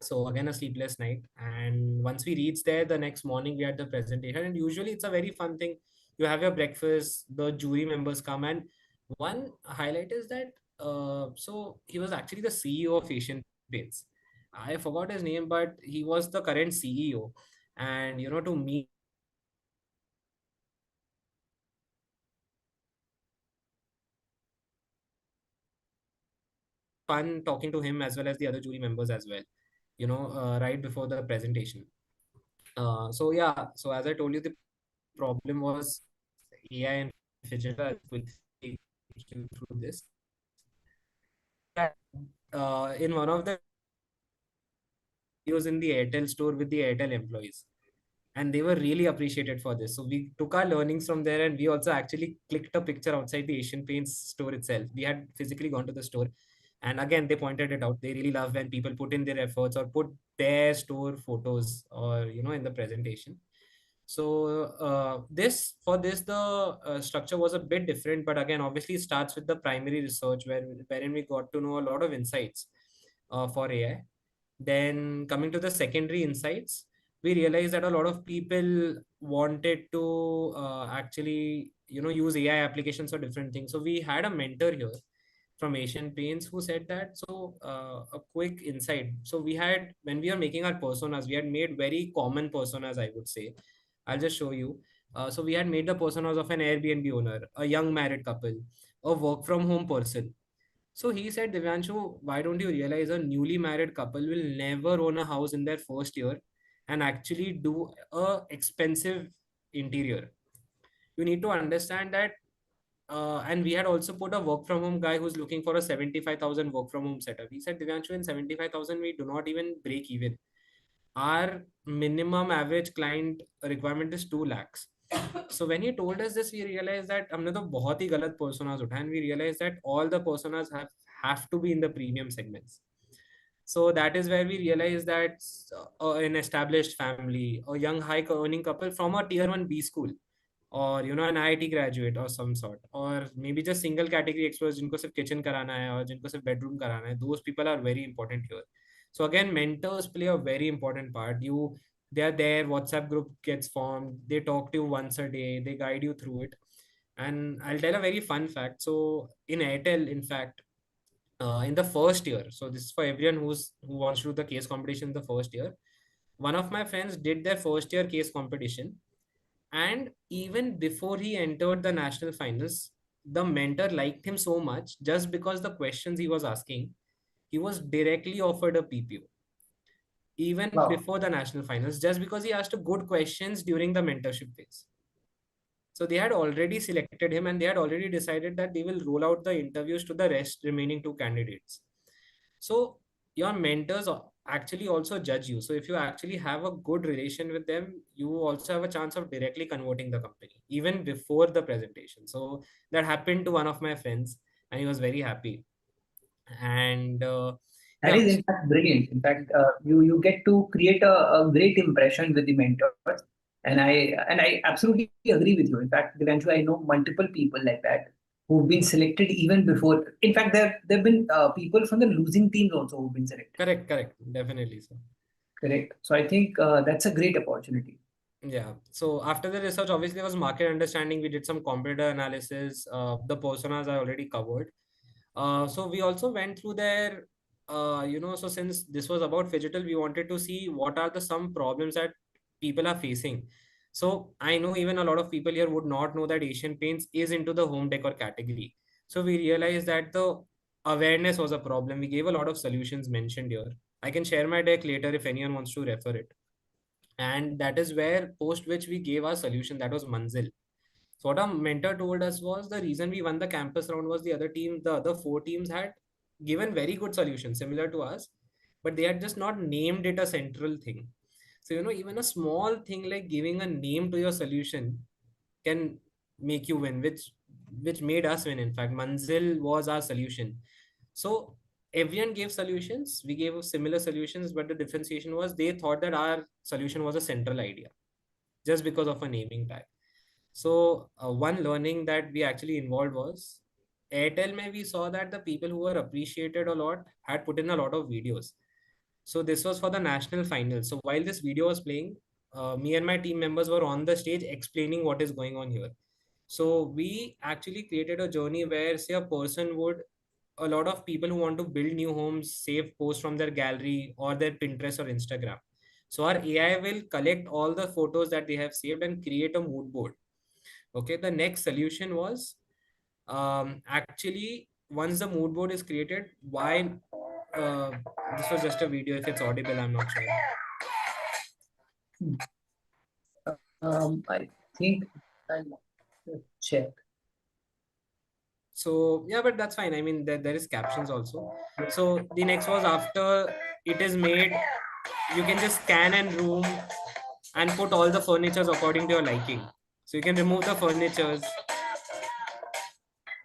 S2: So again, a sleepless night. And once we reached there, the next morning we had the presentation. And usually it's a very fun thing. You have your breakfast, the jury members come, and one highlight is that so he was actually the CEO of Asian Paints. I forgot his name, but he was the current CEO. And to meet him and to talk to him was very fun talking to him as well as the other jury members as well, right before the presentation. So yeah, so as I told you, the problem was AI and phygital. I'll quickly take you through this. So that in one of the videos, we actually showed videos in the Airtel store with the Airtel employees, and they were really appreciated for this. So we took our learnings from there, and we also actually clicked a picture outside the Asian Paints store itself. We had physically gone to the store, and again they pointed it out. They really love when people put in their efforts or put their store photos or in the presentation. So this for this the structure was a bit different, but again, obviously, it starts with the primary research wherein we got to know a lot of insights for AI. Then coming to the secondary insights, we realized that a lot of people wanted to actually use AI applications for different things. So we had a mentor here from Asian Paints who said that. So a quick insight. So we had when we are making our personas, we had made very common personas, I would say. I'll just show you. So we had made the personas of an Airbnb owner, a young married couple, a work from home person. So he said, Divyanshu, why don't you realize a newly married couple will never own a house in their first year and actually do a expensive interior? You need to understand that. And we had also put a work from home guy who's looking for a 75,000 work from home setup. He said, Divyanshu, in 75,000, we do not even break even. Our minimum average client requirement is 2 lakhs. So when he told us this, we realized that हमने तो बहुत ही गलत personas उठाए, and we realized that all the personas have to be in the premium segments. So that is where we realized that an established family, a young high earning couple from a tier 1 B school, or an IIT graduate or some sort, or maybe just single category experts जिनको सिर्फ kitchen कराना है और जिनको सिर्फ bedroom कराना है, those people are very important here. So again, mentors play a very important part. You They are there, WhatsApp group gets formed, they talk to you once a day, they guide you through it. And I'll tell a very fun fact. So in Airtel, in fact, in the first year, so this is for everyone who wants to do the case competition in the first year. One of my friends did their first year case competition, and even before he entered the national finals, the mentor liked him so much just because the questions he was asking, he was directly offered a PPO even
S1: Wow.
S2: before the national finals, just because he asked good questions during the mentorship phase. So they had already selected him and they had already decided that they will roll out the interviews to the rest remaining two candidates. So your mentors actually also judge you. So if you actually have a good relation with them, you also have a chance of directly converting the company even before the presentation. So that happened to one of my friends and he was very happy. And
S1: That
S2: yeah,
S1: is in fact brilliant. In fact, you get to create a great impression with the mentors, and I absolutely agree with you. In fact, Divyanshu, I know multiple people like that who've been selected even before. In fact, there've been people from the losing teams also who've been selected.
S2: correct, definitely. So
S1: Correct. So I think that's a great opportunity.
S2: yeah. So after the research, obviously there was market understanding. We did some competitor analysis. The personas I already covered. So we also went through their, so since this was about Phygital, we wanted to see what are the some problems that people are facing. So I know even a lot of people here would not know that Asian Paints is into the home decor category. So we realized that the awareness was a problem. We gave a lot of solutions mentioned here. I can share my deck later if anyone wants to refer it. And that is where post which we gave our solution, that was Manzil. So what our mentor told us was the reason we won the campus round was the other four teams had given very good solutions similar to us, but they had just not named it a central thing. So even a small thing like giving a name to your solution can make you win, which made us win. In fact, Manzil was our solution. So everyone gave solutions. We gave similar solutions, but the differentiation was they thought that our solution was a central idea just because of a naming tag. So one learning that we actually involved was Airtel. May we saw that the people who were appreciated a lot had put in a lot of videos. So this was for the national final. So while this video was playing, me and my team members were on the stage explaining what is going on here. So we actually created a journey where, say, a person would, a lot of people who want to build new homes save posts from their gallery or their Pinterest or Instagram. So our AI will collect all the photos that they have saved and create a mood board. Okay, the next solution was actually once the mood board is created, why this was just a video. If it's audible, I'm not sure.
S1: Hmm. I think I'll just check.
S2: So yeah, but that's fine. I mean, there is captions also. So the next was after it is made, you can just scan and room and put all the furnitures according to your liking. So you can remove the furnitures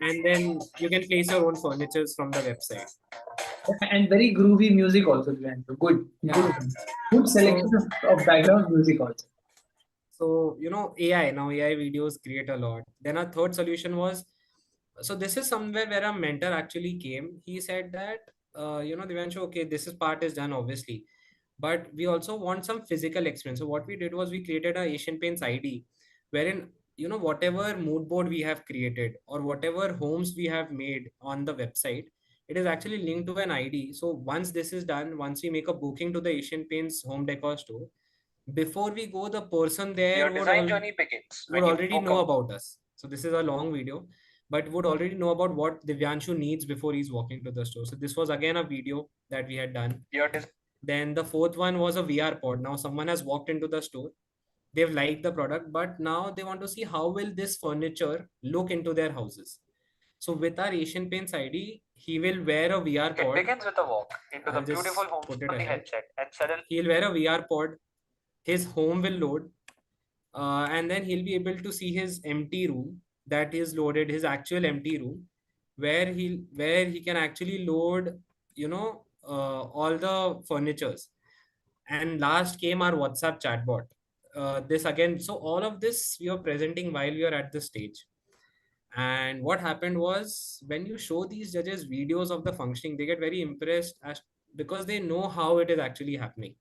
S2: and then you can place your own furnitures from the website.
S1: And very groovy music also, Divyanshu. Good
S2: Yeah.
S1: one. Good
S2: So
S1: selection of background music also.
S2: AI, now AI videos create a lot. Then our third solution was, so this is somewhere where a mentor actually came. He said that, Divyanshu, okay, this is part is done obviously, but we also want some physical experience. So what we did was we created a Asian Paints ID, wherein whatever mood board we have created or whatever homes we have made on the website, it is actually linked to an ID. So once this is done, once we make a booking to the Asian Paints home decor store, before we go, the person there your design journey begins would already know about us. So this is a long video, but would already know about what Divyanshu needs before he's walking to the store. So this was again a video that we had done. Then the fourth one was a VR pod. Now someone has walked into the store, they've liked the product, but now they want to see how will this furniture look into their houses. So with our Asian Paints ID, he will wear a VR pod. It begins with a walk into the beautiful home on the headset, and suddenly he'll wear a VR pod, his home will load, and then he'll be able to see his empty room that is loaded, his actual empty room, where he can actually load all the furnitures. And last came our WhatsApp chatbot. This again, so all of this we are presenting while we are at the stage. And what happened was, when you show these judges videos of the functioning, they get very impressed, as because they know how it is actually happening.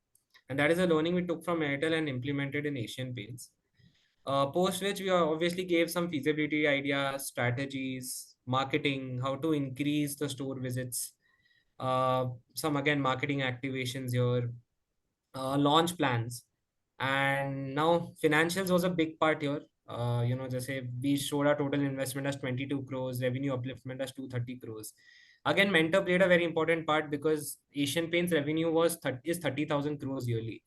S2: And that is a learning we took from Airtel and implemented in Asian Paints. Post which we obviously gave some feasibility ideas, strategies, marketing, how to increase the store visits, some again marketing activations here, launch plans, and now financials was a big part here. Just say we showed our total investment as 22 crores, revenue upliftment as 230 crores. Again, mentor played a very important part because Asian Paints revenue is 30,000 crores yearly,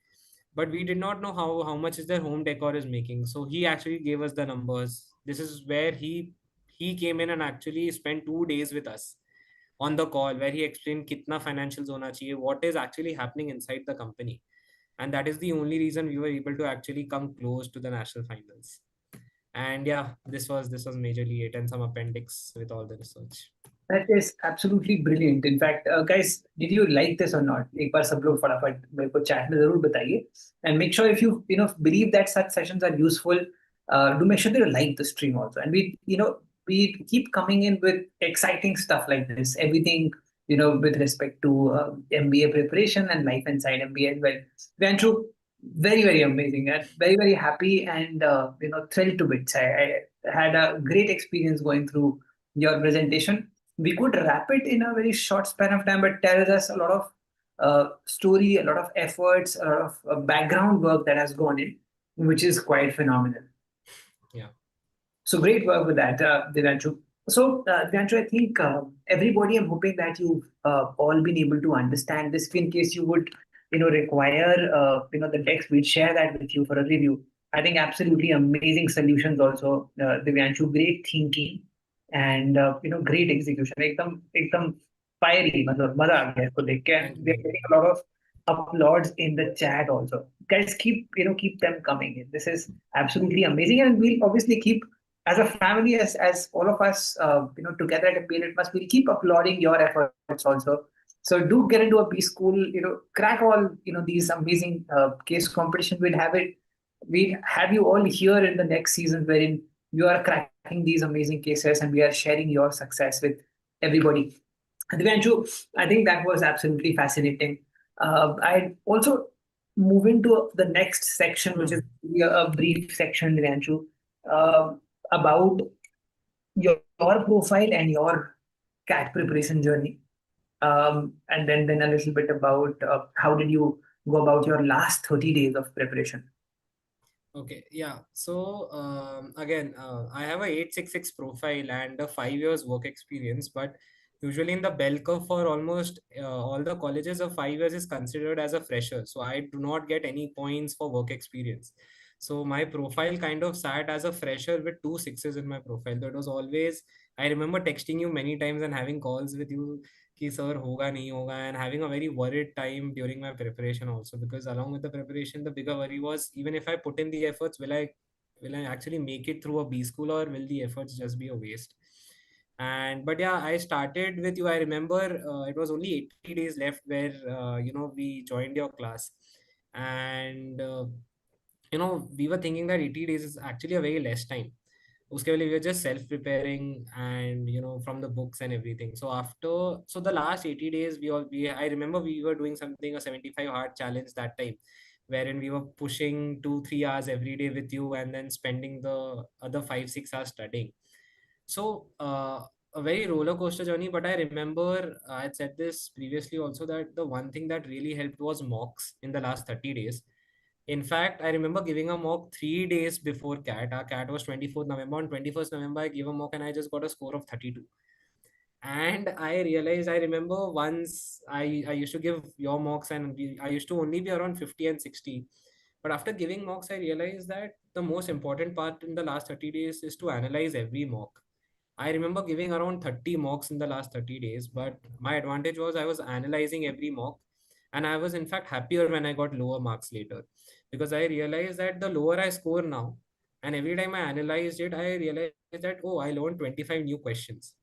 S2: but we did not know how much is their home decor is making. So he actually gave us the numbers. This is where he came in and actually spent 2 days with us on the call, where he explained kitna financials hona chahiye, what is actually happening inside the company, and that is the only reason we were able to actually come close to the national finals. And yeah, this was majorly it, and some appendix with all the research.
S1: That is absolutely brilliant. In fact, guys, did you like this or not? एक बार सब लोग फटाफट मेरे को chat में जरूर बताइए. And make sure if you believe that such sessions are useful, do make sure that you like the stream also. And we keep coming in with exciting stuff like this. Everything with respect to MBA preparation and life inside MBA as well. Vanshu, very very amazing and very very happy and thrilled to bits. I had a great experience going through your presentation. We could wrap it in a very short span of time, but tells us a lot of story, a lot of efforts, a lot of background work that has gone in, which is quite phenomenal.
S2: Yeah.
S1: So great work with that, Divyanshu. So, Divyanshu, I think everybody, I'm hoping that you've all been able to understand this. In case you would, require, the text, we'd share that with you for a review. I think absolutely amazing solutions also, Divyanshu. Great thinking and great execution. एकदम fiery, मतलब मजा आ गया इसको देख के.
S2: Thank
S1: We are
S2: you.
S1: getting a lot of applauds in the chat also. Guys, keep them coming in. This is absolutely amazing, and we'll obviously keep as a family, as all of us, together at a period must, we'll keep applauding your efforts also. So do get into a B school, crack all, these amazing case competition. We'll have you all here in the next season wherein you are cracking these amazing cases and we are sharing your success with everybody. Divyanshu, I think that was absolutely fascinating. I also move into the next section, which is a brief section, Divyanshu, uh, about your profile and your CAT preparation journey. And then a little bit about how did you go about your last 30 days of preparation.
S2: Okay, yeah. So again, I have a 866 profile and a 5 years work experience, but usually in the bell curve for almost all the colleges, a 5 years is considered as a fresher. So I do not get any points for work experience. So my profile kind of sat as a fresher with two sixes in my profile. That was always, I remember texting you many times and having calls with you कि sir होगा नहीं होगा, and having a very worried time during my preparation also, because along with the preparation the bigger worry was, even if I put in the efforts, will I actually make it through a B school, or will the efforts just be a waste? And but yeah, I started with you. I remember it was only 80 days left where we joined your class, and we were thinking that 80 days is actually a very less time. Uske we were just self preparing, and from the books and everything. So the last 80 days, I remember we were doing something, a 75 hard challenge that time, wherein we were pushing 2-3 hours every day with you, and then spending the other 5-6 hours studying. So a very roller coaster journey. But I remember I had said this previously also, that the one thing that really helped was mocks in the last 30 days. In fact, I remember giving a mock 3 days before CAT. Our CAT was 24th November. On 21st November, I gave a mock and I just got a score of 32. And I realized, I remember once I used to give your mocks, and I used to only be around 50 and 60. But after giving mocks, I realized that the most important part in the last 30 days is to analyze every mock. I remember giving around 30 mocks in the last 30 days, but my advantage was I was analyzing every mock, and I was in fact happier when I got lower marks later, because I realized that the lower I score now, and every time I analyzed it, I realized that, oh, I learned 25 new questions.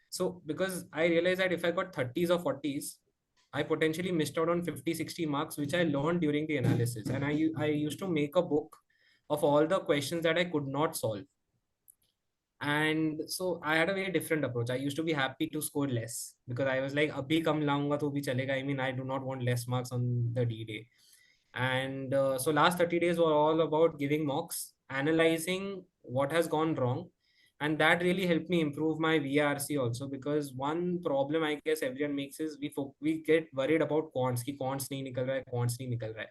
S2: So because I realized that if I got 30s or 40s, I potentially missed out on 50-60 marks, which I learned during the analysis. And I used to make a book of all the questions that I could not solve. And so I had a very different approach. I used to be happy to score less, because I was like, abhi kam launga to bhi chalega. I mean, I do not want less marks on the D day. And so last 30 days were all about giving mocks, analyzing what has gone wrong, and that really helped me improve my VRC also. Because one problem I guess everyone makes is we get worried about quants ki quants nahi nikal raha hai, quants nahi nikal raha hai.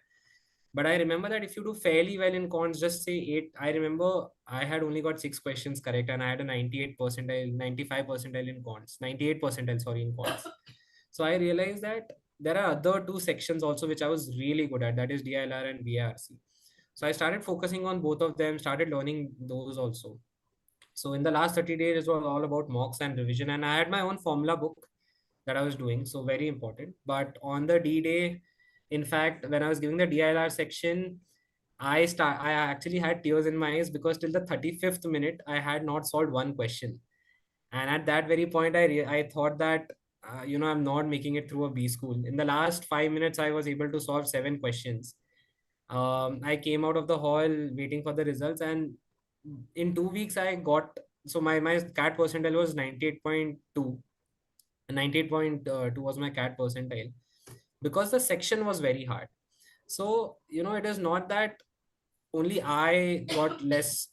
S2: But I remember that if you do fairly well in quants, just say 8. I remember I had only got 6 questions correct, and I had a 98 percentile, 95 percentile in quants, 98 percentile, sorry, in quants. So I realized that there are other two sections also which I was really good at, that is DILR and VRC. So I started focusing on both of them, started learning those also. So in the last 30 days, it was all about mocks and revision, and I had my own formula book that I was doing. So very important. But on the D day, in fact, when I was giving the DILR section, I actually had tears in my eyes because till the 35th minute, I had not solved one question. And at that very point, I thought that, I'm not making it through a B school. In the last 5 minutes, I was able to solve 7 questions. I came out of the hall waiting for the results, and in 2 weeks, I got, so my CAT percentile was 98.2. 98.2 was my CAT percentile because the section was very hard. So, it is not that only I got less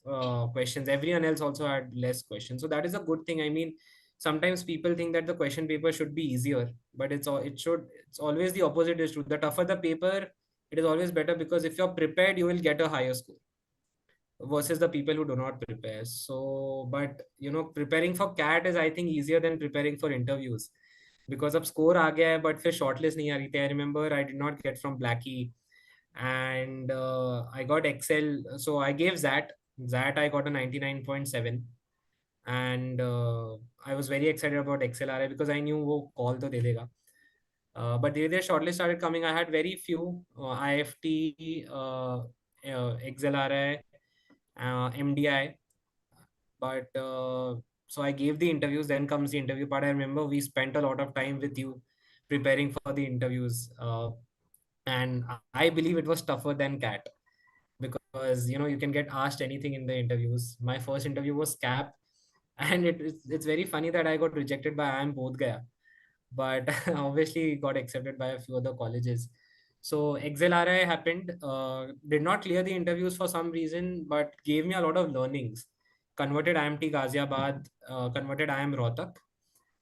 S2: questions. Everyone else also had less questions. So that is a good thing. I mean, sometimes people think that the question paper should be easier, but it's always the opposite is true. The tougher the paper, it is always better, because if you're prepared, you will get a higher score versus the people who do not prepare. So, but preparing for CAT is, I think, easier than preparing for interviews, because अब score आ गया है, but फिर shortlist नहीं आ रही थी. I remember I did not get from Blackie, and I got Excel. So I gave ZAT. ZAT I got a 99.7, and I was very excited about Excel RI because I knew वो call तो दे देगा. But धीरे shortlist started coming. I had very few IIFT, XLRI, MDI, but so I gave the interviews. Then comes the interview part. I remember we spent a lot of time with you preparing for the interviews, and I believe it was tougher than CAT, because you can get asked anything in the interviews. My first interview was CAP, and it's very funny that I got rejected by IIM both gaya, but obviously got accepted by a few other colleges. So XLRI happened, did not clear the interviews for some reason, but gave me a lot of learnings. Converted IMT Ghaziabad, converted IIM Rohtak,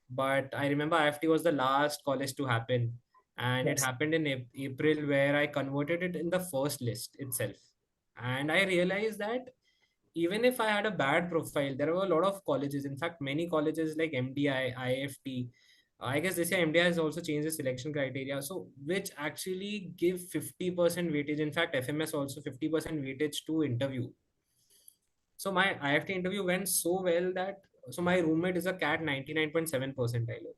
S2: but I remember IFT was the last college to happen, and it
S1: Yes.
S2: happened in April, where I converted it in the first list itself. And I realized that even if I had a bad profile, there were a lot of colleges. In fact, many colleges like MDI, IFT. I guess this year MDI has also changed the selection criteria, so which actually give 50% weightage. In fact, FMS also 50% weightage to interview. So my IFT interview went so well that, so my roommate is a CAT 99.7 percentile.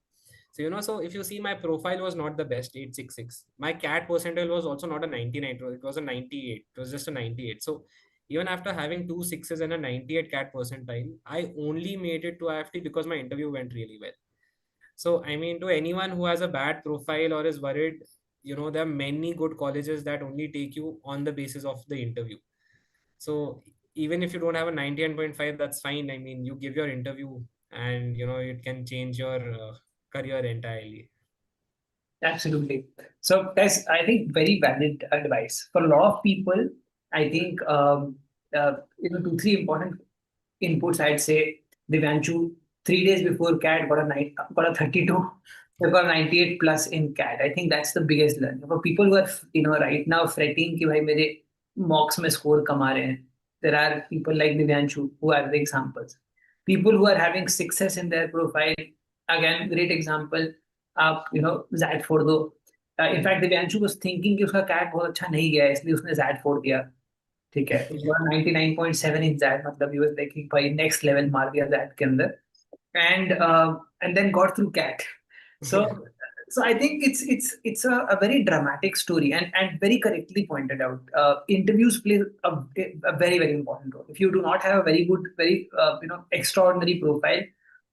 S2: So so if you see, my profile was not the best, 866. My CAT percentile was also not a 99, it was a 98. It was just a 98. So even after having two sixes and a 98 CAT percentile, I only made it to IFT because my interview went really well. So I mean, to anyone who has a bad profile or is worried, there are many good colleges that only take you on the basis of the interview. So even if you don't have a 99.5, that's fine. I mean, you give your interview, and it can change your career entirely.
S1: Absolutely. So that's, I think, very valid advice for a lot of people. I think, two, three important inputs. I'd say Divyanshu, 3 days before CAT, got a 32, they got a 98 plus in CAT. I think that's the biggest learning for people who are, right now fretting कि भाई मेरे mocks में score कम आ रहे हैं. There are people like Divyanshu who are the examples. People who are having success in their profile, again, great example. आप Z फोड़ दो. In fact Divyanshu was thinking कि उसका कैट बहुत अच्छा नहीं गया है, इसलिए उसने Z फोड़ दिया. ठीक है, तो 99.7 in Z, मतलब he was like कि भाई next level मार दिया Z के अंदर, and then got through CAT. So
S2: Yeah.
S1: so I think it's a very dramatic story, and very correctly pointed out. Interviews play a very very important role. If you do not have a very good, very extraordinary profile,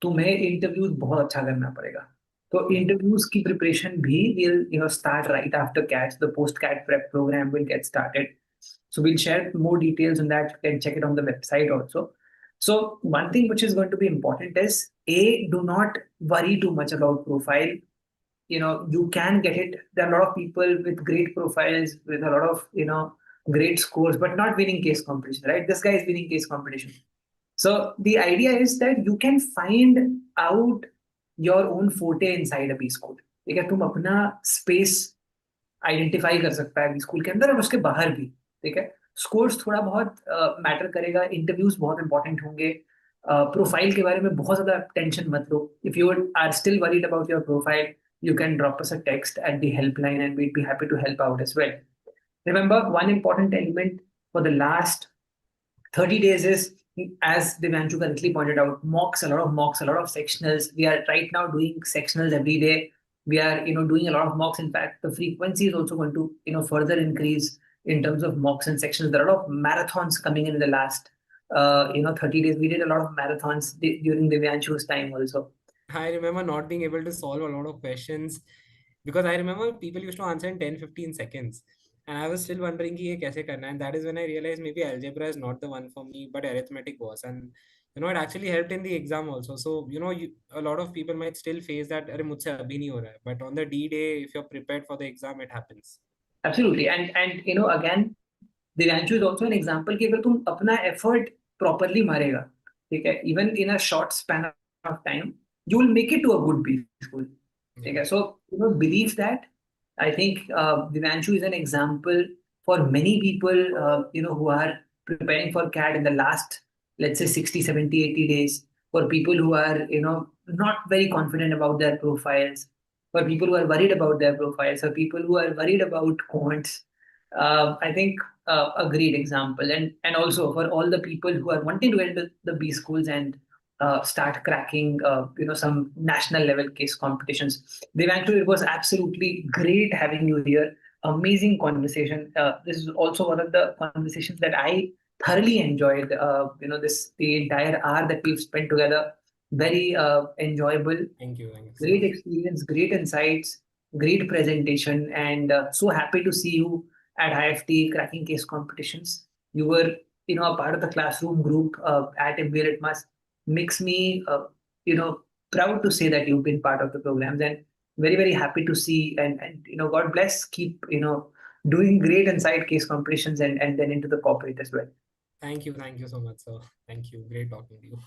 S1: तुम्हें interviews बहुत अच्छा करना पड़ेगा. So interviews की preparation भी will start right after CAT. The post CAT prep program will get started. So we'll share more details on that. You can check it on the website also. So one thing which is going to be important is, A, do not worry too much about profile. you can get it. There are a lot of people with great profiles, with a lot of, great scores, but not winning case competition, right? This guy is winning case competition. So the idea is that you can find out your own forte inside a B school. ठीक है, तुम अपना space identify कर सकता है school के अंदर और उसके बाहर भी. ठीक है, स्कोर्स थोड़ा बहुत मैटर करेगा, इंटरव्यूज बहुत इंपॉर्टेंट होंगे. प्रोफाइल के बारे में बहुत ज्यादा टेंशन मत लो. If you are still worried about your profile, you can drop us a text at the helpline and we'd be happy to help out as well. Remember, one important element for the last 30 days is, as Divyanshu correctly pointed out, mocks, a lot of mocks, a lot of sectionals. We are right now doing sectionals every day. We are, doing a lot of mocks. In fact, the frequency is also going to, further increase in terms of mocks and sectionals. There are a lot of marathons coming in the last, 30 days. We did a lot of marathons during Divyanshu's time also.
S2: I remember not being able to solve a lot of questions because I remember people used to answer in 10-15 seconds. And I was still wondering कि ये कैसे करना है. And that is when I realized maybe algebra is not the one for me, but arithmetic was. And it actually helped in the exam also. So a lot of people might still face that अरे मुझसे अभी नहीं हो रहा है. But on the D day, if you're prepared for the exam, it happens.
S1: Absolutely. And again, Divyanshu is also an example कि अगर तुम अपना effort properly मारेगा, ठीक है, even in a short span of time, you will make it to a good B school. ठीक है, so believe that. I think Divyanshu is an example for many people, who are preparing for CAT in the last, let's say 60, 70, 80 days, for people who are, not very confident about their profiles, for people who are worried about their profiles, for people who are worried about quants. I think a great example, and also for all the people who are wanting to enter the B schools and start cracking, some national level case competitions. Divyanshu, it was absolutely great having you here. Amazing conversation. This is also one of the conversations that I thoroughly enjoyed. The entire hour that we've spent together. Very enjoyable.
S2: Thank you.
S1: Great experience, great insights, great presentation, and so happy to see you at IIFT cracking case competitions. You were, a part of the classroom group at MBA Litmus. Makes me, proud to say that you've been part of the programs, and very, very happy to see. And God bless. Keep, doing great inside case competitions and then into the corporate as well.
S2: Thank you so much, sir. Thank you. Great talking to you.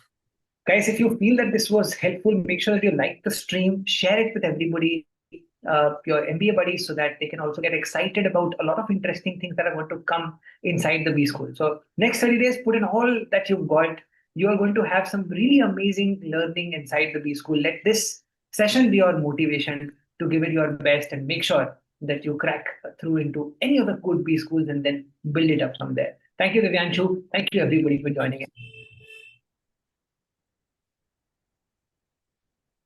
S1: Guys, if you feel that this was helpful, make sure that you like the stream, share it with everybody, your MBA buddies, so that they can also get excited about a lot of interesting things that are going to come inside the B school. So next 30 days, put in all that you've got. You are going to have some really amazing learning inside the B school. Let this session be your motivation to give it your best and make sure that you crack through into any of the good B schools and then build it up from there. Thank you, Divyanshu. Thank you, everybody, for joining in.